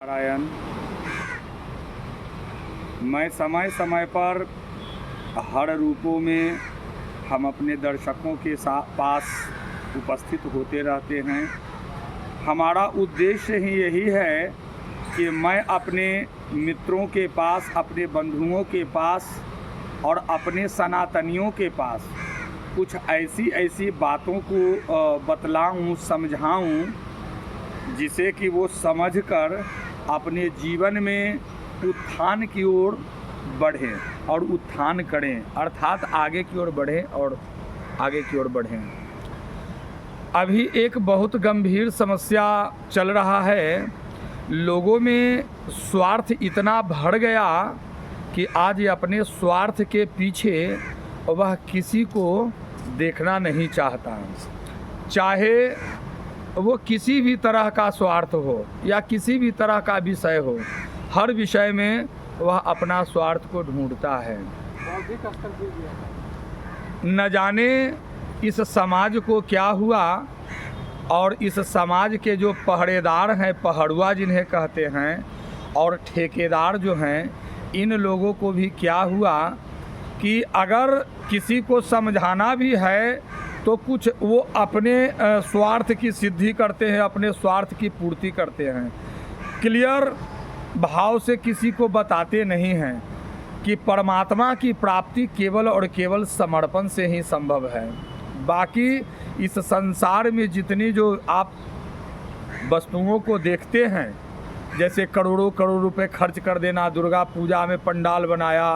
नारायण। मैं समय समय पर हर रूपों में हम अपने दर्शकों के पास उपस्थित होते रहते हैं। हमारा उद्देश्य ही यही है कि मैं अपने मित्रों के पास, अपने बंधुओं के पास और अपने सनातनियों के पास कुछ ऐसी बातों को बतलाऊं, समझाऊं, जिसे कि वो समझकर अपने जीवन में उत्थान की ओर बढ़ें और उत्थान करें, अर्थात आगे की ओर बढ़ें और आगे की ओर बढ़ें। अभी एक बहुत गंभीर समस्या चल रहा है। लोगों में स्वार्थ इतना बढ़ गया कि आज अपने स्वार्थ के पीछे वह किसी को देखना नहीं चाहता, चाहे वो किसी भी तरह का स्वार्थ हो या किसी भी तरह का विषय हो। हर विषय में वह अपना स्वार्थ को ढूंढता है। न जाने इस समाज को क्या हुआ और इस समाज के जो पहरेदार हैं, पहरुआ जिन्हें कहते हैं, और ठेकेदार जो हैं, इन लोगों को भी क्या हुआ कि अगर किसी को समझाना भी है तो कुछ वो अपने स्वार्थ की सिद्धि करते हैं, अपने स्वार्थ की पूर्ति करते हैं। क्लियर भाव से किसी को बताते नहीं हैं कि परमात्मा की प्राप्ति केवल और केवल समर्पण से ही संभव है। बाकी इस संसार में जितनी जो आप वस्तुओं को देखते हैं, जैसे करोड़ों करोड़ रुपए खर्च कर देना, दुर्गा पूजा में पंडाल बनाया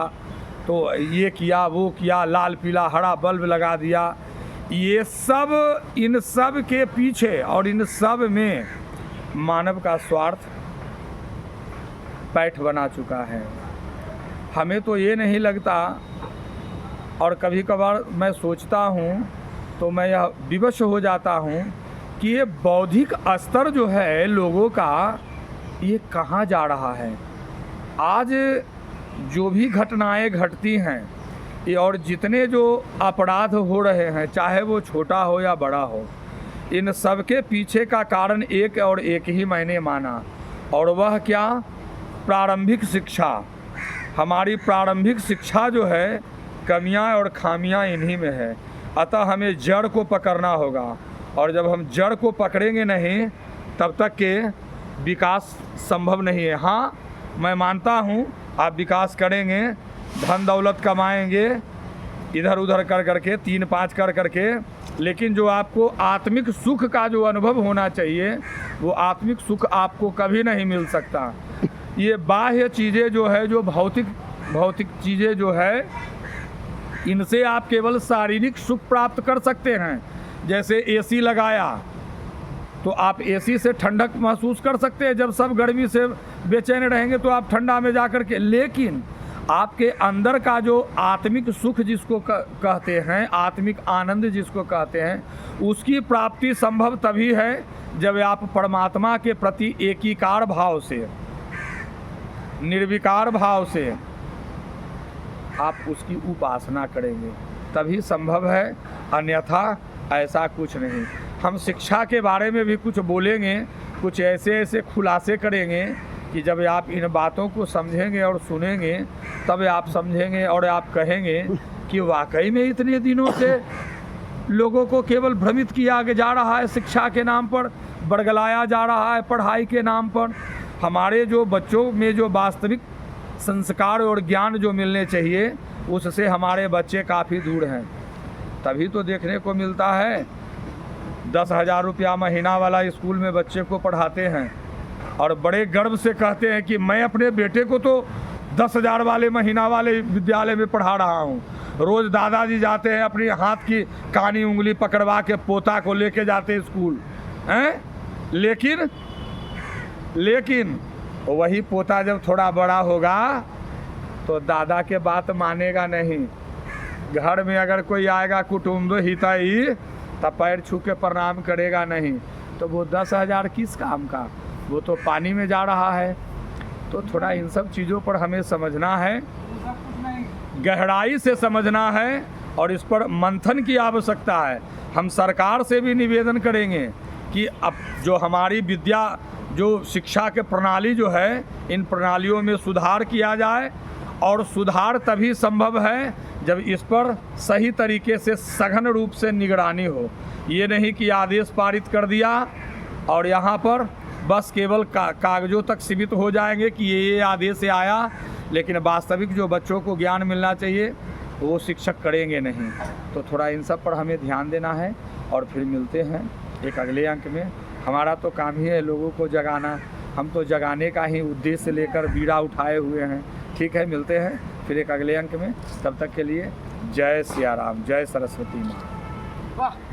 तो ये किया वो किया, लाल पीला हरा बल्ब लगा दिया, ये सब, इन सब के पीछे और इन सब में मानव का स्वार्थ पैठ बना चुका है। हमें तो ये नहीं लगता, और कभी कभार मैं सोचता हूँ तो मैं यह विवश हो जाता हूँ कि ये बौद्धिक स्तर जो है लोगों का, ये कहाँ जा रहा है। आज जो भी घटनाएं घटती हैं ये, और जितने जो अपराध हो रहे हैं, चाहे वो छोटा हो या बड़ा हो, इन सब के पीछे का कारण एक और एक ही मैंने माना, और वह क्या? प्रारंभिक शिक्षा। हमारी प्रारंभिक शिक्षा जो है, कमियां और खामियां इन्हीं में है। अतः हमें जड़ को पकड़ना होगा, और जब हम जड़ को पकड़ेंगे नहीं तब तक के विकास संभव नहीं है। हाँ, मैं मानता हूँ आप विकास करेंगे, धन दौलत कमाएंगे इधर उधर कर करके, 3-5 कर करके, लेकिन जो आपको आत्मिक सुख का जो अनुभव होना चाहिए, वो आत्मिक सुख आपको कभी नहीं मिल सकता। ये बाह्य चीज़ें जो है, जो भौतिक चीज़ें जो है, इनसे आप केवल शारीरिक सुख प्राप्त कर सकते हैं। जैसे एसी लगाया तो आप एसी से ठंडक महसूस कर सकते हैं। जब सब गर्मी से बेचैन रहेंगे तो आप ठंडा में जा कर के, लेकिन आपके अंदर का जो आत्मिक सुख जिसको कहते हैं, आत्मिक आनंद जिसको कहते हैं, उसकी प्राप्ति संभव तभी है जब आप परमात्मा के प्रति एकीकार भाव से, निर्विकार भाव से आप उसकी उपासना करेंगे, तभी संभव है। अन्यथा ऐसा कुछ नहीं। हम शिक्षा के बारे में भी कुछ बोलेंगे, कुछ ऐसे खुलासे करेंगे कि जब आप इन बातों को समझेंगे और सुनेंगे, तब आप समझेंगे और आप कहेंगे कि वाकई में इतने दिनों से लोगों को केवल भ्रमित किया जा रहा है, शिक्षा के नाम पर बरगलाया जा रहा है, पढ़ाई के नाम पर। हमारे जो बच्चों में जो वास्तविक संस्कार और ज्ञान जो मिलने चाहिए, उससे हमारे बच्चे काफ़ी दूर हैं। तभी तो देखने को मिलता है 10,000 रुपया महीना वाला स्कूल में बच्चे को पढ़ाते हैं, और बड़े गर्व से कहते हैं कि मैं अपने बेटे को तो 10,000 वाले महीना वाले विद्यालय में पढ़ा रहा हूँ। रोज़ दादाजी जाते हैं, अपनी हाथ की कानी उंगली पकड़वा के पोता को लेके जाते स्कूल हैं, लेकिन वही पोता जब थोड़ा बड़ा होगा तो दादा के बात मानेगा नहीं। घर में अगर कोई आएगा कुटुंब हितई, तब पैर छू के प्रणाम करेगा नहीं। तो वो 10,000 किस काम का? वो तो पानी में जा रहा है। तो थोड़ा इन सब चीज़ों पर हमें समझना है, गहराई से समझना है, और इस पर मंथन की आवश्यकता है। हम सरकार से भी निवेदन करेंगे कि अब जो हमारी विद्या जो शिक्षा के प्रणाली जो है, इन प्रणालियों में सुधार किया जाए। और सुधार तभी संभव है जब इस पर सही तरीके से सघन रूप से निगरानी हो। ये नहीं कि आदेश पारित कर दिया और यहाँ पर बस केवल कागज़ों तक सीमित हो जाएंगे कि ये आदेश आया, लेकिन वास्तविक जो बच्चों को ज्ञान मिलना चाहिए वो शिक्षक करेंगे नहीं। तो थोड़ा इन सब पर हमें ध्यान देना है। और फिर मिलते हैं एक अगले अंक में। हमारा तो काम ही है लोगों को जगाना, हम तो जगाने का ही उद्देश्य लेकर बीड़ा उठाए हुए हैं। ठीक है, मिलते हैं फिर एक अगले अंक में। तब तक के लिए जय सिया राम, जय सरस्वती माँ। वाह।